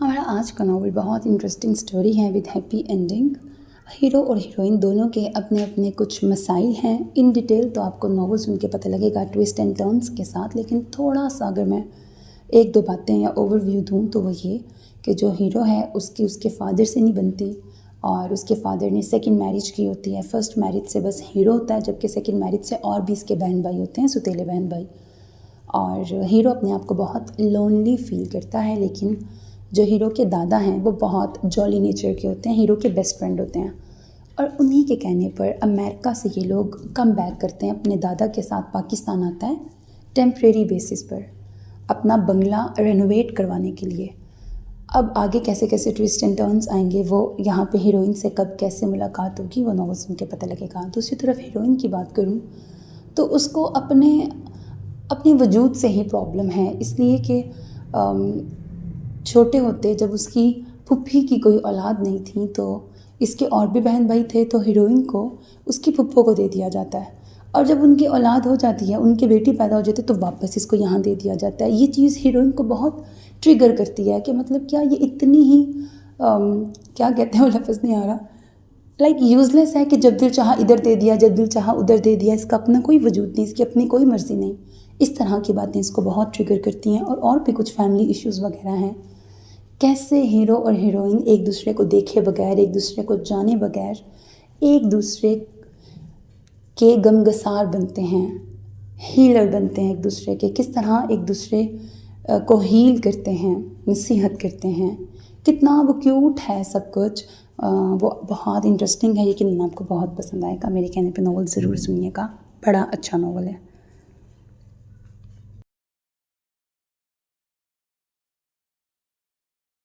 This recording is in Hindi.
हमारा आज का नावल बहुत इंटरेस्टिंग स्टोरी है विद हैप्पी एंडिंग। हीरो और हीरोइन दोनों के अपने अपने कुछ मसाइल हैं। इन डिटेल तो आपको नावल सुन के पता लगेगा ट्विस्ट एंड टर्न्स के साथ, लेकिन थोड़ा सा अगर मैं एक दो बातें या ओवरव्यू दूँ तो वो ये कि जो हीरो है उसके फादर से नहीं बनती और उसके फादर ने सेकंड मैरिज की होती है। फर्स्ट मैरिज से बस हीरो होता है, जबकि सेकंड मैरिज से और भी इसके बहन भाई होते हैं, सुतीले बहन भाई। और हीरो अपने आप को बहुत लोनली फील करता है, लेकिन जो हीरो के दादा हैं वो बहुत जॉली नेचर के होते हैं, हीरो के बेस्ट फ्रेंड होते हैं। और उन्हीं के कहने पर अमेरिका से ये लोग कम बैक करते हैं, अपने दादा के साथ पाकिस्तान आता है टेम्परेरी बेसिस पर अपना बंगला रेनोवेट करवाने के लिए। अब आगे कैसे कैसे ट्विस्ट एंड टर्न्स आएंगे, वो यहाँ पे हीरोइन से कब कैसे मुलाकात होगी, वो नॉवल सुन के पता लगेगा। दूसरी तरफ हीरोइन की बात करूँ तो उसको अपने वजूद से ही प्रॉब्लम है, इसलिए कि छोटे होते जब उसकी फुप्पी की कोई औलाद नहीं थी तो इसके और भी बहन भाई थे, तो हीरोइन को उसकी फुप्पो को दे दिया जाता है। और जब उनकी औलाद हो जाती है, उनकी बेटी पैदा हो जाती है, तो वापस इसको यहाँ दे दिया जाता है। ये चीज़ हीरोइन को बहुत ट्रिगर करती है कि मतलब क्या ये इतनी ही क्या कहते हैं वो लफ्ज़ नहीं आ रहा, लाइक यूज़लेस है कि जब दिल चाहा इधर दे दिया, जब दिल चाहा उधर दे दिया, इसका अपना कोई वजूद नहीं, इसकी अपनी कोई मर्ज़ी नहीं। इस तरह की बातें इसको बहुत ट्रिगर करती हैं। और भी कुछ फैमिली इश्यूज़ वगैरह हैं। कैसे हीरो और हीरोइन एक दूसरे को देखे बगैर, एक दूसरे को जाने बगैर एक दूसरे के गमगसार बनते हैं, हीलर बनते हैं एक दूसरे के, किस तरह एक दूसरे को हील करते हैं, नसीहत करते हैं। कितना वो क्यूट है सब कुछ, वो बहुत इंटरेस्टिंग है। यकीनन आपको बहुत पसंद आएगा। मेरे कहने पे नॉवल ज़रूर सुनिएगा, बड़ा अच्छा नॉवल है।